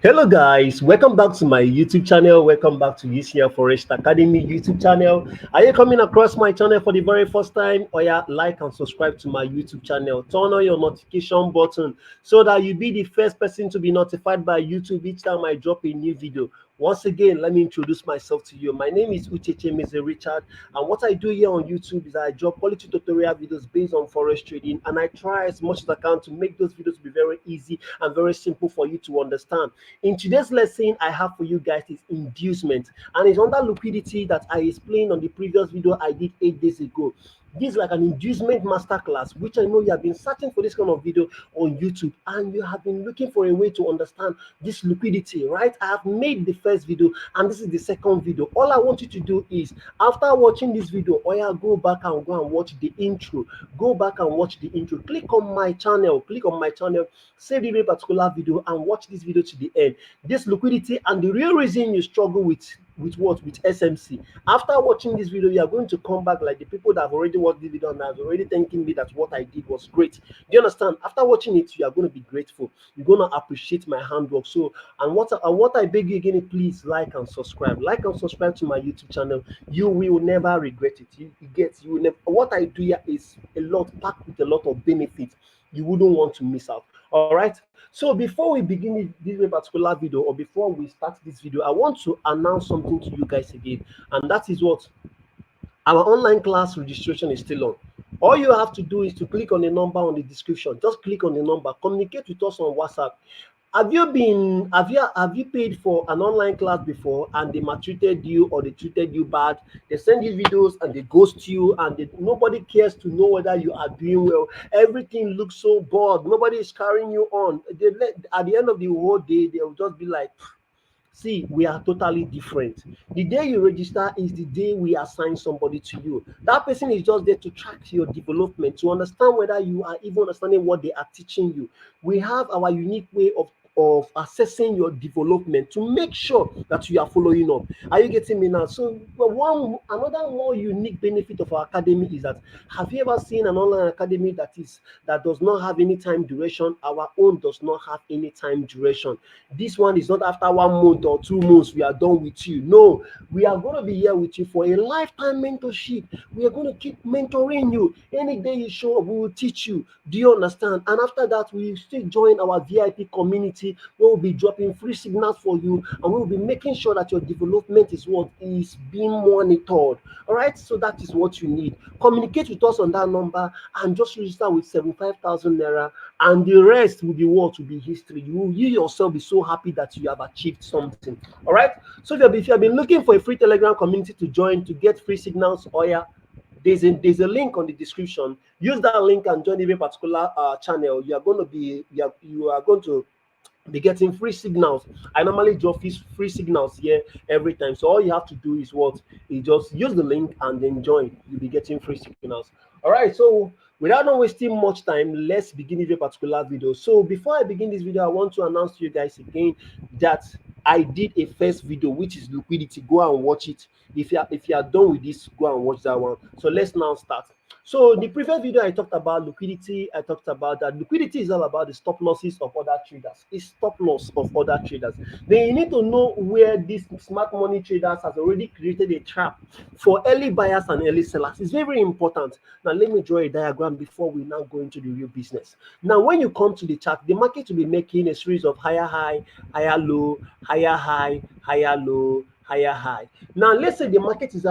Hello guys, welcome back to my YouTube channel. Welcome back to UCL Forest Academy YouTube channel. Are you coming across my channel for the very first time? Or yeah, like and subscribe to my YouTube channel. Turn on your notification button so that you be the first person to be notified by YouTube each time I drop a new video. Once again, let me introduce myself to you. My name is Ucheche Mr. Richard, and what I do here on YouTube is I drop quality tutorial videos based on forex trading, and I try as much as I can to make those videos be very easy and very simple for you to understand. In today's lesson, I have for you guys is inducement, and it's under liquidity that I explained on the previous video I did 8 days ago. This is like an inducement masterclass, which I know you have been searching for this kind of video on YouTube and you have been looking for a way to understand this liquidity, right? I have made the first video and this is the second video. All I want you to do is after watching this video, or yeah, go back and watch the intro. Go back and watch the intro. Click on my channel, save the very particular video and watch this video to the end. This liquidity and the real reason you struggle with what? With SMC. After watching this video, you are going to come back like the people that have already watched the video and are already thanking me that what I did was great. Do you understand? After watching it, you are going to be grateful. You're going to appreciate my handwork. So, and what I beg you again, please like and subscribe. Like and subscribe to my YouTube channel. You will never regret it. You will never. What I do here is a lot packed with a lot of benefits. You wouldn't want to miss out. All right. So before we begin this particular video, or before we start this video, I want to announce something to you guys again, and that is what our online class registration is still on. All you have to do is to click on the number on the description. Just click on the number. Communicate with us on WhatsApp. Have you paid for an online class before and they maltreated you or they treated you bad? They send you videos and they ghost you and nobody cares to know whether you are doing well. Everything looks so bored. Nobody is carrying you on. At the end of the whole day, they'll just be like, see, we are totally different. The day you register is the day we assign somebody to you. That person is just there to track your development, to understand whether you are even understanding what they are teaching you. We have our unique way of assessing your development to make sure that you are following up. Are you getting me now? So another more unique benefit of our academy is that, have you ever seen an online academy that does not have any time duration? Our own does not have any time duration. This one is not after 1 month or 2 months we are done with you. No, we are going to be here with you for a lifetime mentorship. We are going to keep mentoring you. Any day you show up, we will teach you. Do you understand? And after that, we still join our VIP community. We will be dropping free signals for you, and we will be making sure that your development is what is being monitored. All right, so that is what you need. Communicate with us on that number and just register with 75,000 naira, and the rest will be what will be history. You yourself be so happy that you have achieved something. All right, so if you have been looking for a free Telegram community to join to get free signals, or yeah, there's a link on the description. Use that link and join the particular channel. You are going to be getting free signals. I normally drop these free signals here every time. So all you have to do is what? You just use the link and then join. You'll be getting free signals. All right. So without not wasting much time, let's begin with a particular video. So before I begin this video, I want to announce to you guys again that I did a first video, which is liquidity. Go and watch it. If you are done with this, go and watch that one. So let's now start. So the previous video I talked about liquidity. I talked about that liquidity is all about the stop losses of other traders. It's stop loss of other traders. Then you need to know where these smart money traders has already created a trap for early buyers and early sellers. It's very, very important. Now let me draw a diagram before we now go into the real business. Now when you come to the chart, the market will be making a series of higher high, higher low, higher high, higher low, higher high. Now let's say the market is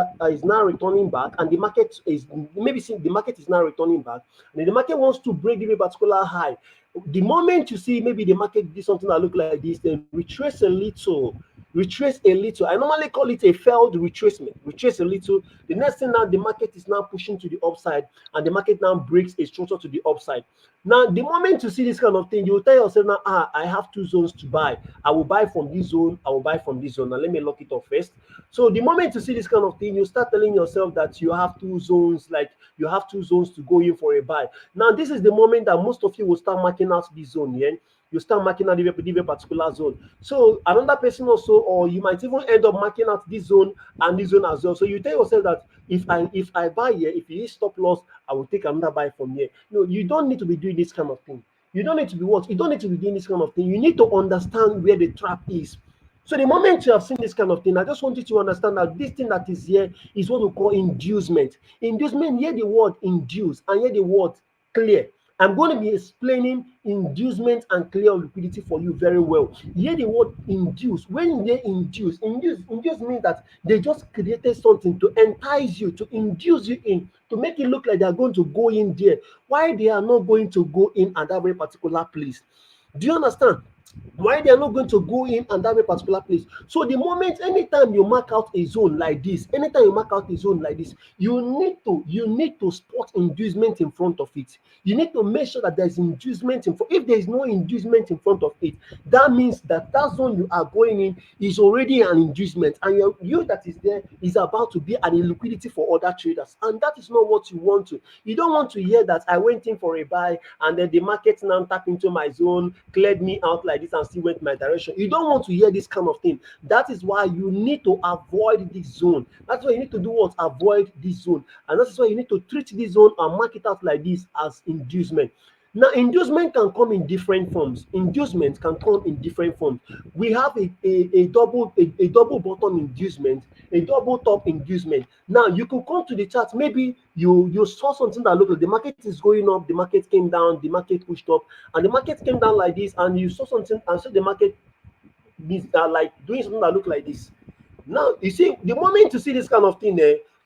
now returning back, and the market is the market is now returning back, and the market wants to break the particular high. The moment you see maybe the market did something that look like this, then retrace a little. I normally call it a failed retracement. Retrace a little. The next thing now, the market is now pushing to the upside, and the market now breaks a structure to the upside. Now, the moment you see this kind of thing, you will tell yourself now, I have two zones to buy. I will buy from this zone. I will buy from this zone. Now, let me lock it off first. So the moment you see this kind of thing, you start telling yourself that you have two zones, like you have two zones to go in for a buy. Now, this is the moment that most of you will start marking out this zone, yeah? You start marking out the particular zone. So another person also, or you might even end up marking out this zone and this zone as well. So you tell yourself that if I buy here, if it is stop loss, I will take another buy from here. No, you don't need to be doing this kind of thing. You don't need to be what? You don't need to be doing this kind of thing. You need to understand where the trap is. So the moment you have seen this kind of thing, I just want you to understand that this thing that is here is what we call inducement. Inducement, hear the word induce and hear the word clear. I'm going to be explaining inducement and clear liquidity for you very well. Hear the word induce. When they induce means that they just created something to entice you, to induce you in, to make it look like they are going to go in there. Why they are not going to go in at that very particular place? Do you understand? Why they are not going to go in and that very particular place? So the moment, anytime you mark out a zone like this, anytime you mark out a zone like this, you need to spot inducement in front of it. You need to make sure that there's inducement in front. If there is no inducement in front of it, that means that that zone you are going in is already an inducement, and you that is there is about to be an illiquidity for other traders, and that is not what you want to. You don't want to hear that I went in for a buy and then the market now tap into my zone, cleared me out like this and still went my direction. You don't want to hear this kind of thing. That is why you need to avoid this zone. That's why you need to do what? Avoid this zone. And that is why you need to treat this zone and mark it out like this as inducement. Now, inducement can come in different forms. Inducement can come in different forms. We have a double bottom inducement, a double top inducement. Now, you could come to the chart. Maybe you saw something that looked like the market is going up, the market came down, the market pushed up, and the market came down like this, and you saw something and saw the market like doing something that looked like this. Now, you see, the moment you see this kind of thing,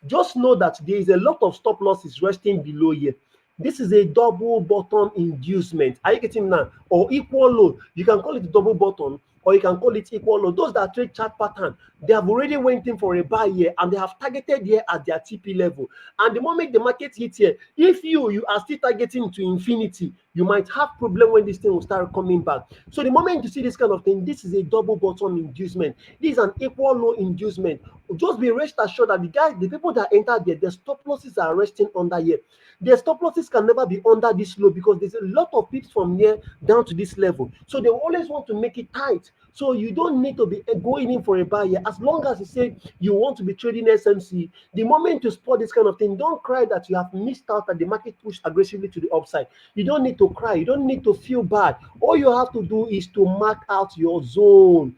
just know that there is a lot of stop losses resting below here. This is a double bottom inducement. Are you getting now? Or equal low. You can call it double bottom, or you can call it equal low. Those that trade chart pattern, they have already went in for a buy here and they have targeted here at their TP level. And the moment the market hits here, if you are still targeting to infinity, you might have problem when this thing will start coming back. So the moment you see this kind of thing, this is a double bottom inducement. This is an equal low inducement. Just be rest assured that the people that enter there, the stop losses are resting under here. The stop losses can never be under this low because there's a lot of pips from here down to this level. So they always want to make it tight. So you don't need to be going in for a buy here. As long as you say you want to be trading SMC, the moment you spot this kind of thing, don't cry that you have missed out that the market pushed aggressively to the upside. You don't need to cry. You don't need to feel bad. All you have to do is to mark out your zone.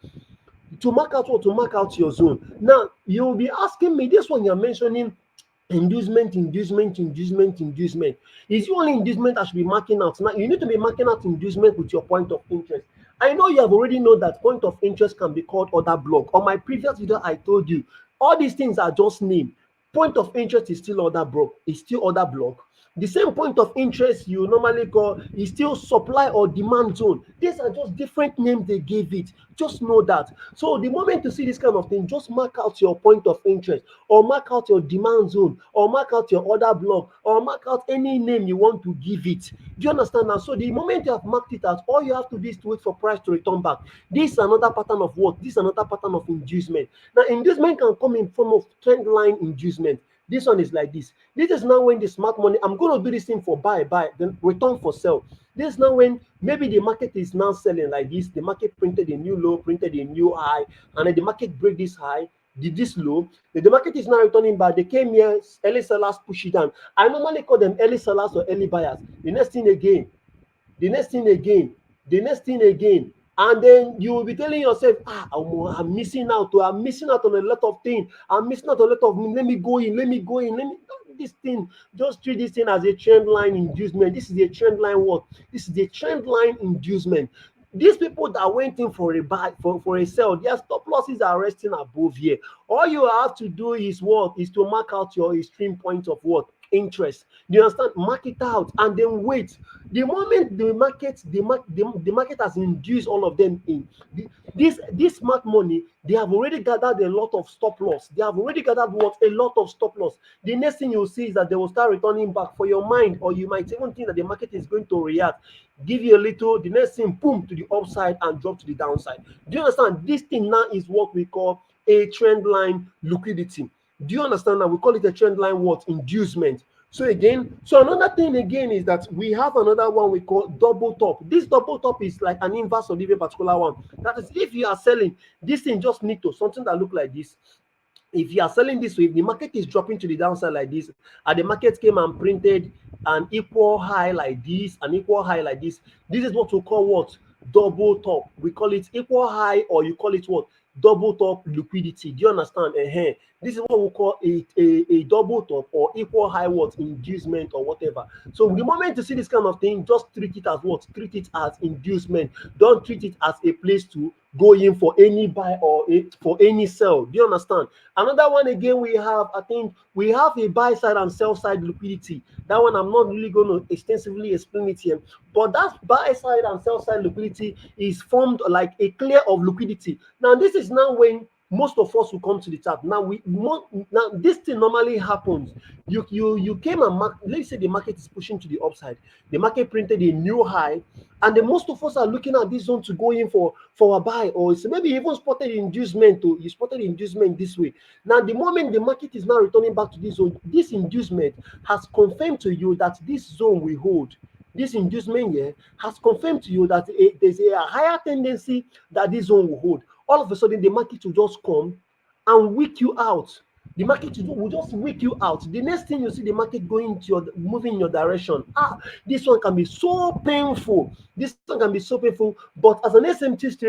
To mark out what? To mark out your zone. Now, you'll be asking me, this one you're mentioning, inducement. Is the only inducement I should be marking out? Now, you need to be marking out inducement with your point of interest. I know you have already know that point of interest can be called order block. On my previous video, I told you all these things are just name. Point of interest is still order block. It's still order block. The same point of interest you normally call is still supply or demand zone. These are just different names they gave it. Just know that. So the moment you see this kind of thing, just mark out your point of interest, or mark out your demand zone, or mark out your order block, or mark out any name you want to give it. Do you understand now? So the moment you have marked it out, all you have to do is to wait for price to return back. This is another pattern of what? This is another pattern of inducement. Now, inducement can come in form of trend line inducement. This one is like this. This is now when the smart money, I'm going to do this thing for buy, then return for sell. This is now when maybe the market is now selling like this. The market printed a new low, printed a new high, and then the market break this high, did this low. The market is now returning back. They came here, early sellers push it down. I normally call them early sellers or early buyers. The next thing again, the next thing again, the next thing again. And then you will be telling yourself, I'm missing out. I'm missing out on a lot of things. I'm missing out on a lot of, let me go in. This thing, just treat this thing as a trend line inducement. This is a trend line what? This is a trend line inducement. These people that went in for a buy, for a sell, their stop losses are resting above here. All you have to do is what? Is to mark out your extreme point of what? Interest. Do you understand? Mark it out and then wait. The moment the market has induced all of them in this smart money, they have already gathered a lot of stop loss. They have already gathered what? A lot of stop loss. The next thing you'll see is that they will start returning back for your mind, or you might even think that the market is going to react, give you a little, the next thing, boom, to the upside and drop to the downside. Do you understand? This thing now is what we call a trend line liquidity. Do you understand that? We call it a trend line what? Inducement. So another thing again is that we have another one we call double top. This double top is like an inverse of the particular one. That is, if you are selling, this thing just need to something that look like this. if you are selling this way, if the market is dropping to the downside like this, and the market came and printed an equal high like this, an equal high like this is what we call what? Double top. We call it equal high, or you call it what? Double top liquidity. Do you understand? This is what we call a double top or equal high what? Inducement or whatever. So the moment you see this kind of thing, just treat it as what? Treat it as inducement. Don't treat it as a place to go in for any buy or for any sell. Do you understand? Another one again, we have, I think we have a buy side and sell side liquidity. That one I'm not really going to extensively explain it here, but that buy side and sell side liquidity is formed like a clear of liquidity. Now this is now when most of us will come to the chart. Now this thing normally happens. You came and let's say the market is pushing to the upside. The market printed a new high, and the most of us are looking at this zone to go in for a buy, or it's maybe even spotted inducement. To you spotted inducement this way. Now the moment the market is now returning back to this zone, this inducement has confirmed to you that this zone will hold. This inducement here has confirmed to you that there's a higher tendency that this zone will hold. All of a sudden, the market will just come and weak you out. The market will just weak you out. The next thing you see the market going to your moving in your direction. This one can be so painful. This one can be so painful. But as an SMT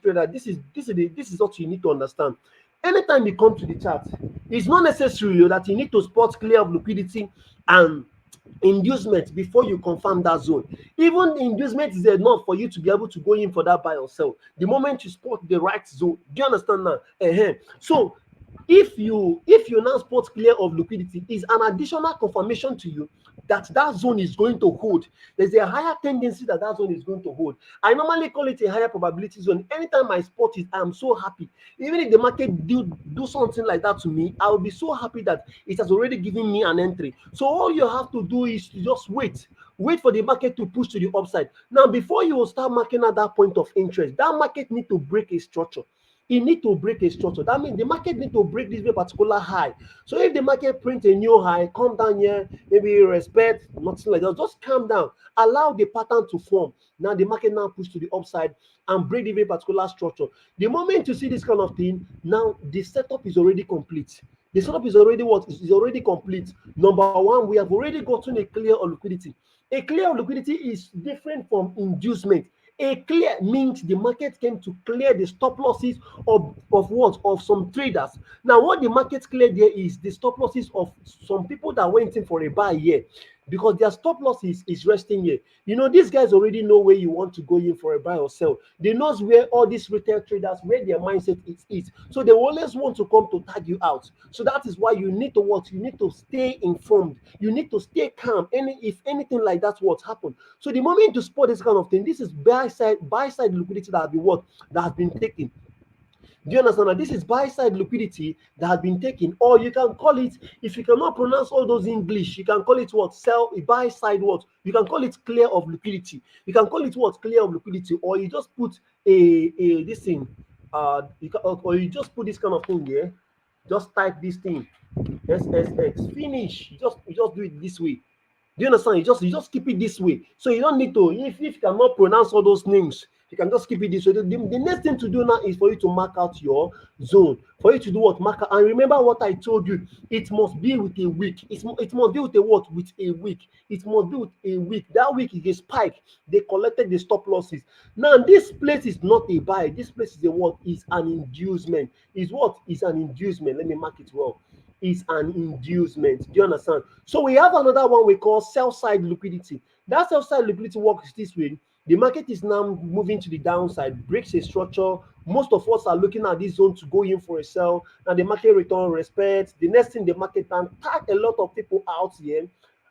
trader, this is what you need to understand. Anytime you come to the chart, it's not necessary that you need to spot clear of liquidity and inducement before you confirm that zone. Even inducement is enough for you to be able to go in for that buy or sell the moment you spot the right zone. Do you understand now? So if you now spot clear of liquidity, is an additional confirmation to you that that zone is going to hold. There's a higher tendency that that zone is going to hold. I normally call it a higher probability zone. Anytime I spot it, I'm so happy. Even if the market do something like that to me, I'll be so happy that it has already given me an entry. So all you have to do is to just wait for the market to push to the upside. Now, before you will start marking at that point of interest, that market need to break a structure. It need to break a structure. That means the market need to break this very particular high. So if the market print a new high, come down here, maybe respect, nothing like that, just calm down. Allow the pattern to form. Now the market now push to the upside and break the very particular structure. The moment you see this kind of thing, now the setup is already complete. The setup is already what? Is already complete. Number one, we have already gotten a clear of liquidity. A clear of liquidity is different from inducement. A clear means the market came to clear the stop losses of what? Of some traders. Now, what the market cleared there is the stop losses of some people that went in for a buy here, because their stop loss is resting here. You know, these guys already know where you want to go in for a buy or sell. They know where all these retail traders, where their mindset is. So they always want to come to tag you out. So that is why you need to what? You need to stay informed. You need to stay calm. If anything like that what happened. So the moment you spot this kind of thing, this is buy side liquidity that has been what? That has been taken. Do you understand that this is buy side liquidity that has been taken? Or you can call it, if you cannot pronounce all those English, you can call it what? Sell buy side what? You can call it clear of liquidity. You can call it what? Clear of liquidity, or you just put a this thing, or you just put this kind of thing here. Just type this thing, SSX, finish. You just do it this way. Do you understand? You just keep it this way. So you don't need to, if you cannot pronounce all those names, you can just keep it this way. The next thing to do now is for you to mark out your zone. For you to do what? Mark out. And remember what I told you. It must be with a wick. It must be with a what? With a wick. It must be with a wick. That wick is a spike. They collected the stop losses. Now, this place is not a buy. This place is a what? Is an inducement. Is what? Is an inducement. Let me mark it well. Is an inducement. Do you understand? So we have another one we call sell side liquidity. That sell side liquidity works this way. The market is now moving to the downside, breaks a structure. Most of us are looking at this zone to go in for a sell. And the market return respect. The next thing, the market can tag a lot of people out here.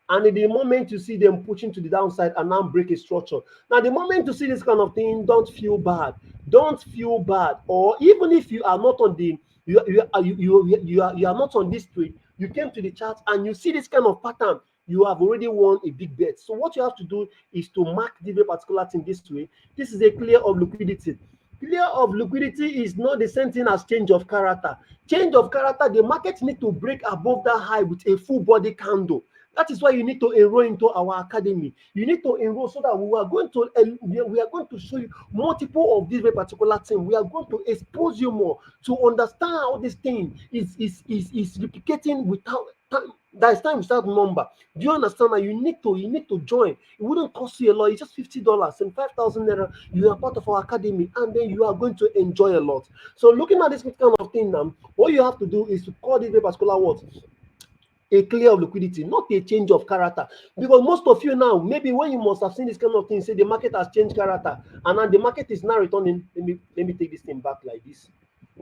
And in the moment you see them pushing to the downside and now break a structure. Now, the moment you see this kind of thing, don't feel bad. Don't feel bad. Or even if you are not on the you are not on this trade, you came to the chart and you see this kind of pattern, you have already won a big bet. So what you have to do is to mark the very particular thing this way. This is a clear of liquidity. Clear of liquidity is not the same thing as change of character. Change of character, the market need to break above that high with a full body candle. That is why you need to enroll into our academy. You need to enroll so that we are going to show you multiple of this very particular thing. We are going to expose you more to understand how this thing is replicating without time. There is time without number. Do you understand that you need to join? It wouldn't cost you a lot. It's just $50 and 5,000 naira. You are part of our academy, and then you are going to enjoy a lot. So looking at this kind of thing now, what you have to do is to call this very particular word a clear of liquidity, not a change of character. Because most of you now, maybe when you must have seen this kind of thing, say the market has changed character, and now the market is now returning. Let me take this thing back like this.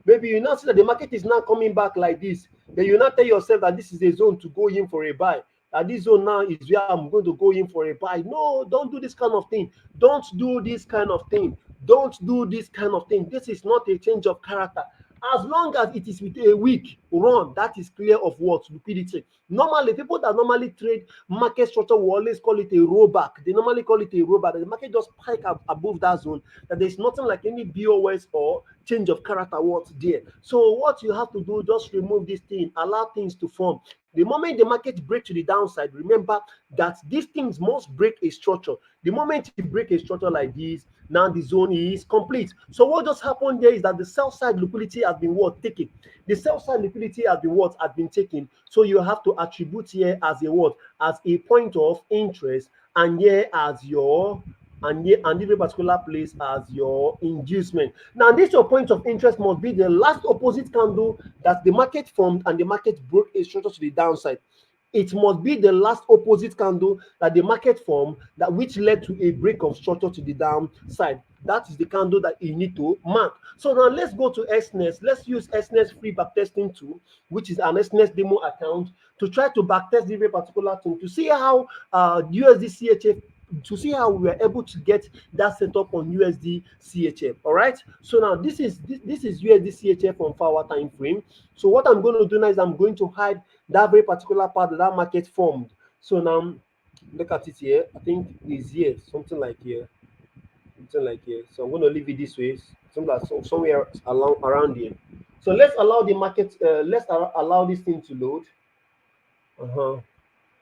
Maybe you now see that the market is now coming back like this. Then you now tell yourself that this is a zone to go in for a buy. That this zone now is where I'm going to go in for a buy. No, don't do this kind of thing. Don't do this kind of thing. Don't do this kind of thing. This is not a change of character. As long as it is with a weak run, that is clear of what? Liquidity. Normally, people that normally trade market structure will always call it a rollback. They normally call it a rollback. The market just spike up above that zone. That there's nothing like any BOS or change of character what's there. So what you have to do, just remove this thing, allow things to form. The moment the market breaks to the downside, remember that these things must break a structure. The moment you break a structure like this, now the zone is complete. So what just happened there is that the sell side liquidity has been what taken. The sell side liquidity has been what has been taken. So you have to attribute here as a what? As a point of interest, and here as your and this particular place as your inducement. Now, this your point of interest must be the last opposite candle that the market formed and the market broke a structure to the downside. It must be the last opposite candle that the market formed that which led to a break of structure to the downside. That is the candle that you need to mark. So now let's go to SNES. Let's use SNES free backtesting tool, which is an SNES demo account, to try to backtest the very particular tool to see how USD CHF, to see how we are able to get that set up on USD CHF. All right. So now this is USD CHF on 4-hour time frame. So what I'm going to do now is I'm going to hide that very particular part that market formed. So now look at it here. I think it's here, something like here. So I'm going to leave it this way, somewhere around here. So let's allow the market. Allow this thing to load. Uh-huh.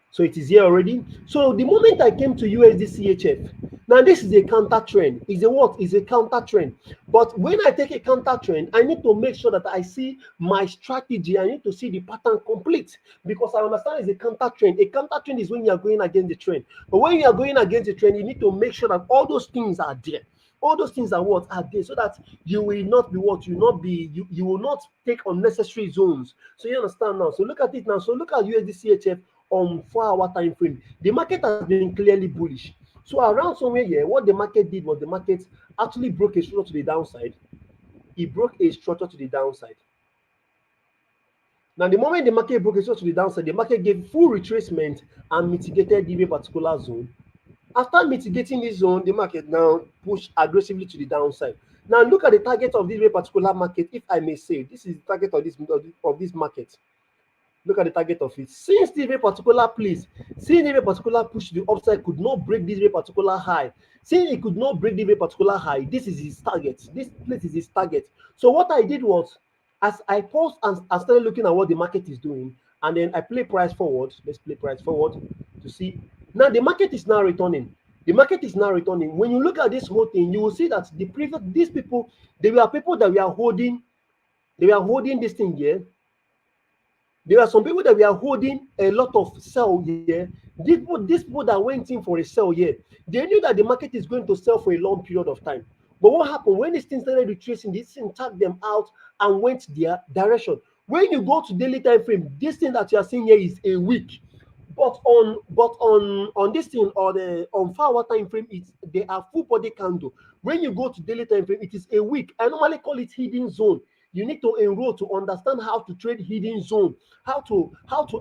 So it is here already. So the moment I came to USD CHF, now this is a counter trend. Is a what? Is a counter trend. But when I take a counter trend, I need to make sure that I see my strategy. I need to see the pattern complete, because I understand it's a counter trend. A counter trend is when you are going against the trend. But when you are going against the trend, you need to make sure that all those things are there. All those things are what are there, so that you will not be what you not be you will not take unnecessary zones. So you understand now. So look at it now. So look at USD CHF on 4-hour time frame. The market has been clearly bullish. So around somewhere here, what the market did was the market actually broke a structure to the downside. It broke a structure to the downside. Now, the moment the market broke a structure to the downside, the market gave full retracement and mitigated the particular zone. After mitigating this zone, the market now pushed aggressively to the downside. Now, look at the target of this very particular market, if I may say. This is the target of this market. Look at the target of it. Since this very particular place, since this very particular push to the upside could not break this very particular high, since it could not break this very particular high, this is his target. This place is his target. So what I did was, as I paused and I started looking at what the market is doing, and then I play price forward. Let's play price forward to see. Now the market is now returning. The market is now returning. When you look at this whole thing, you will see that these people, they were people that were holding, this thing here. There are some people that were holding a lot of sell here. These people that went in for a sell here, they knew that the market is going to sell for a long period of time. But what happened when this thing started retracing? This thing tagged them out and went their direction. When you go to daily time frame, this thing that you are seeing here is a week. But on this thing, or the on 4-hour time frame, they are full body candle. When you go to daily time frame, it is a week. I normally call it hidden zone. You need to enroll to understand how to trade hidden zone, how to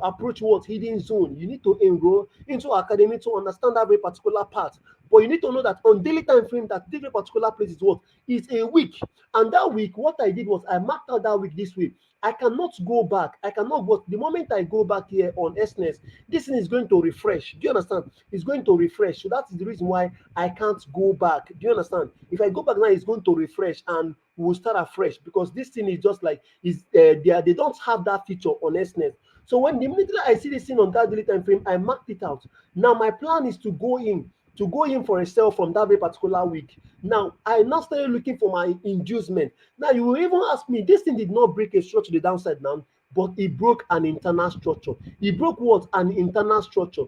approach what hidden zone. You need to enroll into academy to understand that very particular part. But you need to know that on daily time frame, that this very particular place is what is a week. And that week, what I did was I marked out that week this way. I cannot go back. I cannot go. The moment I go back here on SNES, this thing is going to refresh. Do you understand? It's going to refresh. So that is the reason why I can't go back. Do you understand? If I go back now, it's going to refresh and we'll start afresh because this thing is just like they don't have that feature on SNES. So when the minute I see this thing on that daily time frame, I marked it out. Now my plan is to go in for a sell from that very particular week. Now I now started looking for my inducement. Now you will even ask me, this thing did not break a structure to the downside now, but it broke an internal structure. It broke what? An internal structure.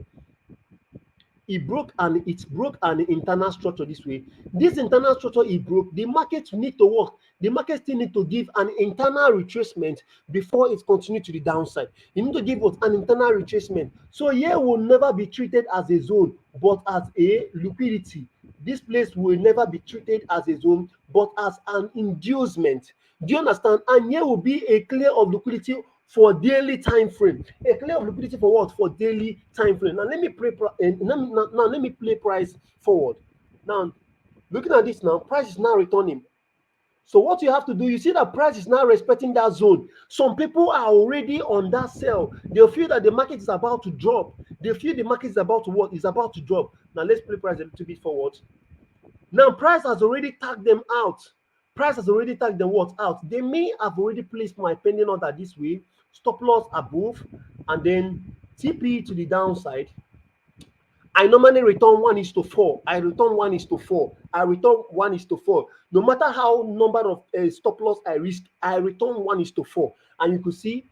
It broke an internal structure this way. This internal structure it broke. The market need to work. The market still need to give an internal retracement before it continue to the downside. You need to give what? An internal retracement. So here will never be treated as a zone, but as a liquidity. This place will never be treated as a zone, but as an inducement. Do you understand? And here will be a clear of liquidity for daily time frame. A clear of liquidity for what? For daily time frame. Now let me play now let me play price forward. Now looking at this now, price is now returning. So what you have to do, you see that price is now respecting that zone. Some people are already on that sell. They feel that the market is about to drop. They feel the market is about to what? Is about to drop. Now let's play price a little bit forward. Now price has already tagged them out. Price has already tagged them what? Out. They may have already placed my pending order this way, stop loss above, and then TP to the downside. I normally return 1:4. I return 1:4. I return 1:4. No matter how number of stop loss I risk, I return 1:4. And you could see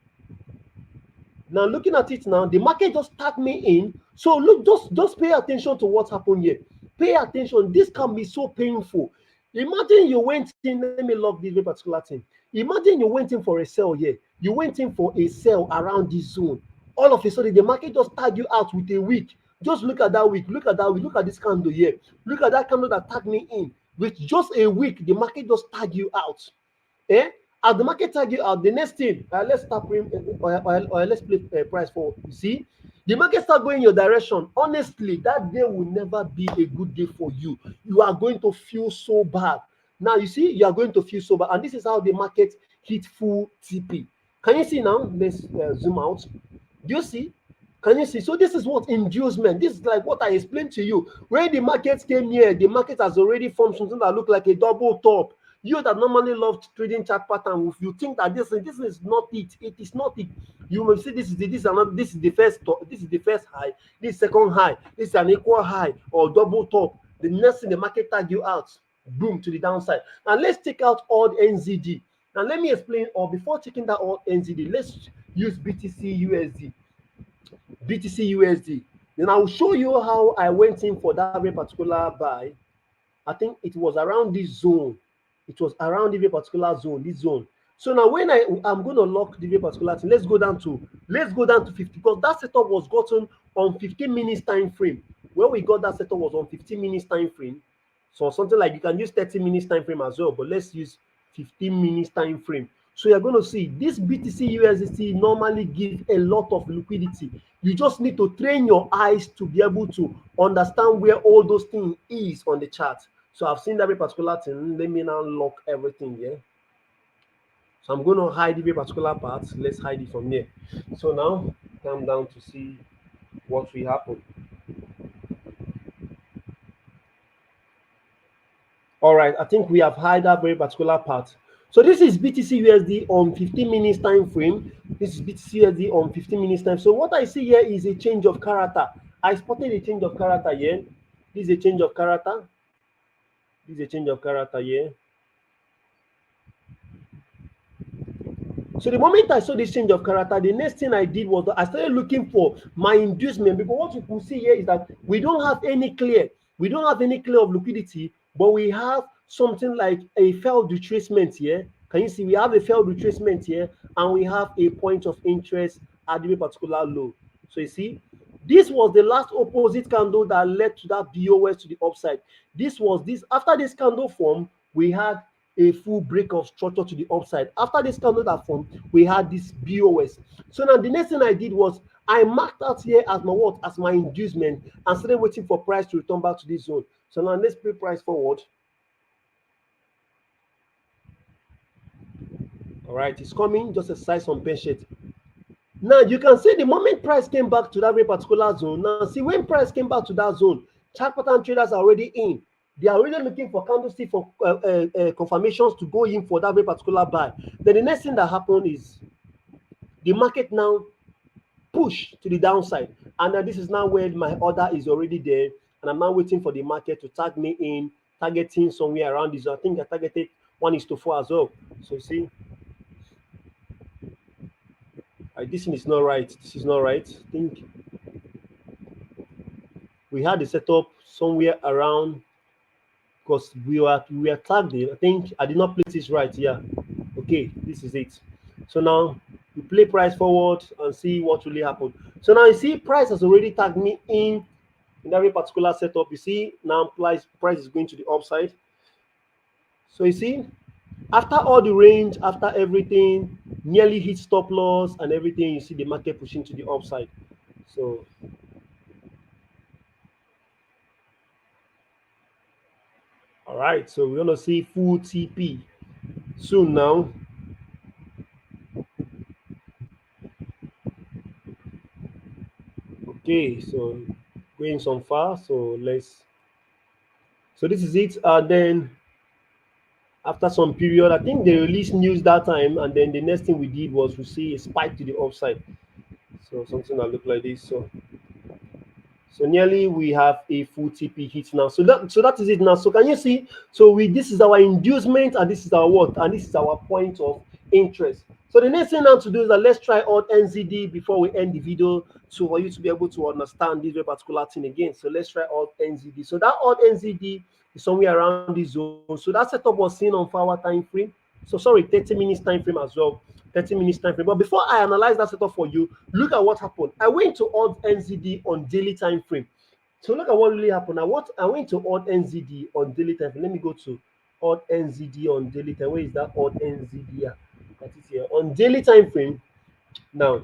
now looking at it now, the market just tagged me in. So look, just pay attention to what happened here. Pay attention. This can be so painful. Imagine you went in. Let me log this very particular thing. Imagine you went in for a sell here. You went in for a sell around this zone. All of a sudden, the market just tagged you out with a wick. Just look at that wick. Look at that wick. Look at this candle here. Look at that candle that tagged me in. With just a wick, the market just tagged you out. Eh? As the market tag you out, the next thing, let's start or let's play price for. You see, the market start going your direction. Honestly, that day will never be a good day for you. You are going to feel so bad. Now you see, you are going to feel so bad, and this is how the market hit full TP. Can you see now? Let's zoom out. Do you see? Can you see? So this is what inducement. This is like what I explained to you. When the market came here, the market has already formed something that look like a double top. You that normally love trading chart pattern, if you think that this is not it, it is not it. You will see this is the first top, this is the first high, this is second high, this is an equal high or double top. The next thing the market tag you out, boom to the downside. And let's take out all the NZD. Now let me explain, or before taking that all NZD, let's use BTC USD. BTC USD. Then I will show you how I went in for that very particular buy. I think it was around this zone. It was around the very particular zone, this zone. So now when I'm going to lock the very particular thing, let's go down to 50, because that setup was gotten on 15 minutes time frame. Where we got that setup was on 15 minutes time frame. So something like you can use 30 minutes time frame as well, but let's use 15 minutes time frame. So you're going to see this BTC USDT normally gives a lot of liquidity. You just need to train your eyes to be able to understand where all those things is on the chart. So I've seen that very particular thing. Let me now lock everything here. So I'm going to hide the very particular part. Let's hide it from here. So now come down to see what will happen. All right, I think we have hide that very particular part. So this is BTC USD on 15 minutes time frame. This is BTC USD on 15 minutes time. So what I see here is a change of character. I spotted a change of character here. This is a change of character. This is a change of character here. So the moment I saw this change of character, the next thing I did was I started looking for my inducement, because what you can see here is that we don't have any clear of liquidity, but we have something like a failed retracement here. Can you see? We have a failed retracement here, and we have a point of interest at the particular low. So you see, this was the last opposite candle that led to that BOS to the upside. After this candle formed, we had a full break of structure to the upside. After this candle that formed, we had this BOS. So now the next thing I did was I marked out here as my what? As my inducement, and started waiting for price to return back to this zone. So now let's play price forward. All right, it's coming. Just exercise some patience. Now you can see the moment price came back to that very particular zone. Now see when price came back to that zone, chart pattern traders are already in. They are already looking for candlestick for confirmations to go in for that very particular buy. Then the next thing that happened is the market now push to the downside, and now this is now where my order is already there, and I'm now waiting for the market to tag me in, targeting somewhere around this. I think I targeted 1:4 as well. So see, this thing is not right. This is not right. I think we had the setup somewhere around because we were tagged in. I think I did not place this right. Yeah. Okay, this is it. So now we play price forward and see what really happened. So now you see price has already tagged me in that very particular setup. You see now price is going to the upside. So you see, after all the range, after everything, nearly hit stop loss and everything, you see the market pushing to the upside. So all right, so we're gonna see full TP soon now. Okay, so going some far. So this is it. Then after some period, I think they released news that time, and then the next thing we did was we see a spike to the upside. So something that looked like this. So nearly we have a full TP hit now. So that is it now. So can you see? So this is our inducement, and this is our what? And this is our point of interest. So the next thing now to do is that let's try out NZD before we end the video, so for you to be able to understand this very particular thing again. So let's try out NZD. So that out NZD is somewhere around this zone. So that setup was seen on 4-hour time frame. So sorry, 30 minutes time frame as well. 30 minutes time frame. But before I analyze that setup for you, look at what happened. I went to odd NZD on daily time frame. So look at what really happened. I went to odd NZD on daily time frame. Let me go to odd NZD on daily time. Where is that odd NZD here? That is here. On daily time frame. Now,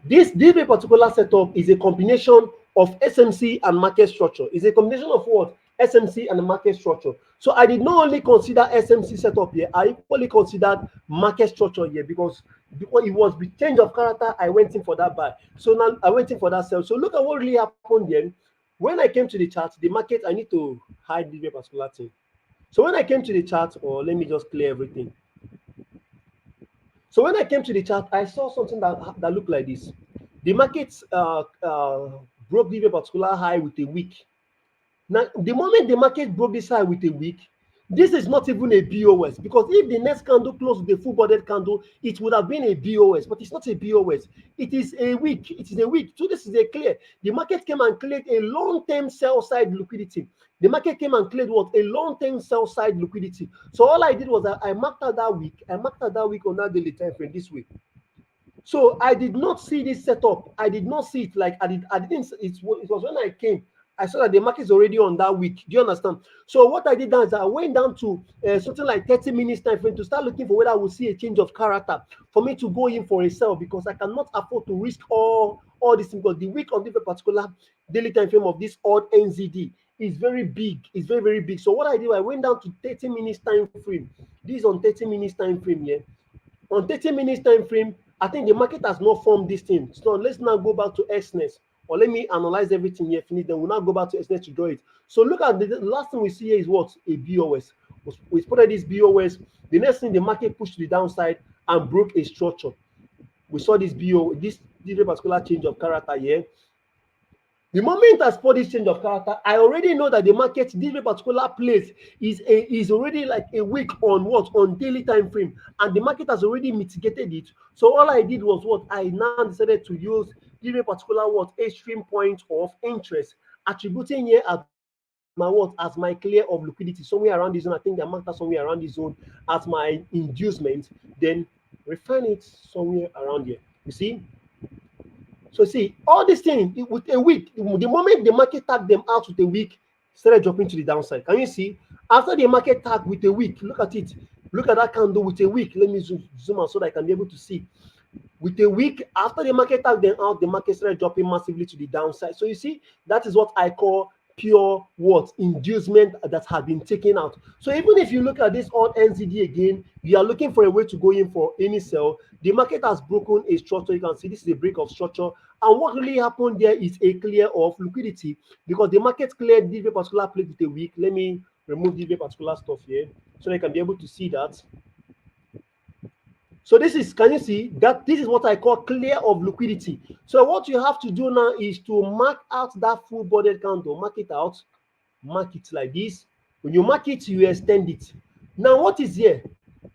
this particular setup is a combination of SMC and market structure. It's a combination of what? SMC and market structure. So I did not only consider SMC setup here, I equally considered market structure here because it was with change of character, I went in for that buy. So now I went in for that sell. So look at what really happened then. When I came to the chart, the market, I need to hide this particular thing. So when I came to the chart, or let me just clear everything. So when I came to the chart, I saw something that looked like this. The market broke the particular high with a wick. Now, the moment the market broke this high with a wick, this is not even a BOS, because if the next candle closed with a full-bodied candle, it would have been a BOS, but it's not a BOS. It is a wick. It is a wick. So this is a clear. The market came and cleared a long-term sell-side liquidity. The market came and cleared what? A long-term sell-side liquidity. So all I did was I marked out that wick. I marked out that wick on that daily time frame this way. So I did not see this setup. I did not see it like I didn't. It was when I came. I saw that the market is already on that week. Do you understand? So what I did now is I went down to something like 30 minutes time frame to start looking for whether I will see a change of character for me to go in for a sell, because I cannot afford to risk all this, because the week of this particular daily time frame of this odd NZD is very big. It's very, very big. So what I did, I went down to 30 minutes time frame. This is on 30 minutes time frame here. On 30 minutes time frame, I think the market has not formed this thing. So let's now go back to XNES, or let me analyze everything here, finish. Then we'll now go back to XNES to draw it. So look at the last thing we see here is what? A BOS. We spotted this BOS. The next thing, the market pushed to the downside and broke a structure. We saw this this particular change of character here. The moment I spot this change of character, I already know that the market, this particular place, is already like a week on what? On daily time frame, and the market has already mitigated it. So all I did was what? I now decided to use this particular what? Extreme point of interest, attributing here as my what? As my clear of liquidity, somewhere around this zone. I think I marked that somewhere around this zone as my inducement. Then refine it somewhere around here. You see? So see, all these things with a week, the moment the market tagged them out with a week, started dropping to the downside. Can you see? After the market tag with a week, look at it. Look at that candle with a week. Let me zoom out so that I can be able to see. With a week, after the market tagged them out, the market started dropping massively to the downside. So you see, that is what I call pure what inducement that had been taken out. So even if you look at this on NZD again, you are looking for a way to go in for any sell. The market has broken a structure. You can see this is a break of structure. And what really happened there is a clear of liquidity, because the market cleared this very particular plate with a week. Let me remove this very particular stuff here so you can be able to see that. So this is, can you see that this is what I call clear of liquidity. So what you have to do now is to mark out that full bodied candle, mark it out, mark it like this. When you mark it, you extend it. Now what is here?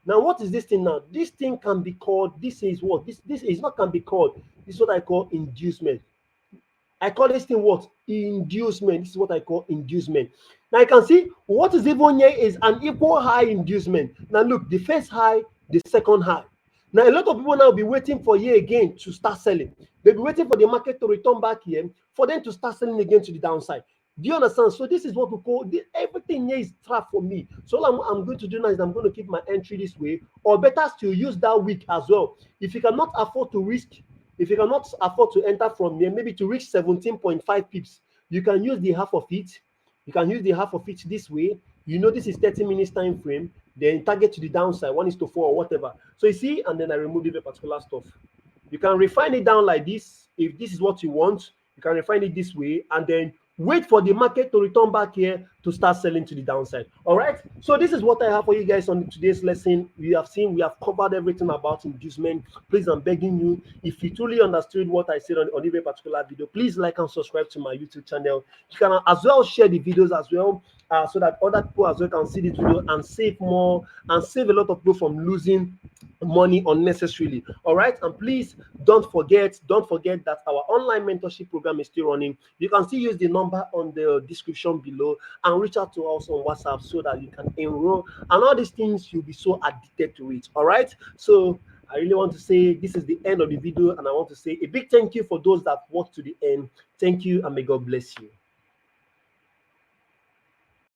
Now what is this thing now? This thing can be called, this is what? This is what can be called, this is what I call inducement. I call this thing what? Inducement. This is what I call inducement. Now you can see what is even here is an equal high inducement. Now look, the first high, the second high. Now a lot of people now be waiting for here again to start selling. They'll be waiting for the market to return back here for them to start selling again to the downside. Do you understand? So this is what we call everything here is trap for me. So all I'm going to do now is I'm going to keep my entry this way, or better still use that week as well. If you cannot afford to risk, if you cannot afford to enter from here, maybe to reach 17.5 pips, you can use the half of it. You can use the half of it this way. You know this is 30 minutes time frame. Then target to the downside, 1:4 or whatever. So you see, and then I remove the particular stuff. You can refine it down like this. If this is what you want, you can refine it this way, and then wait for the market to return back here to start selling to the downside. All right, so this is what I have for you guys on today's lesson. We have covered everything about inducement. Please, I'm begging you, if you truly understood what I said on this particular video, please like and subscribe to my YouTube channel. You can as well share the videos as well, so that other people as well can see this video and save more, and save a lot of people from losing money unnecessarily. All right, and please don't forget that our online mentorship program is still running. You can still use the number on the description below and reach out to us on WhatsApp so that you can enroll, and all these things you'll be so addicted to it. All right, so I really want to say this is the end of the video, and I want to say a big thank you for those that watched to the end. Thank you, and may God bless you.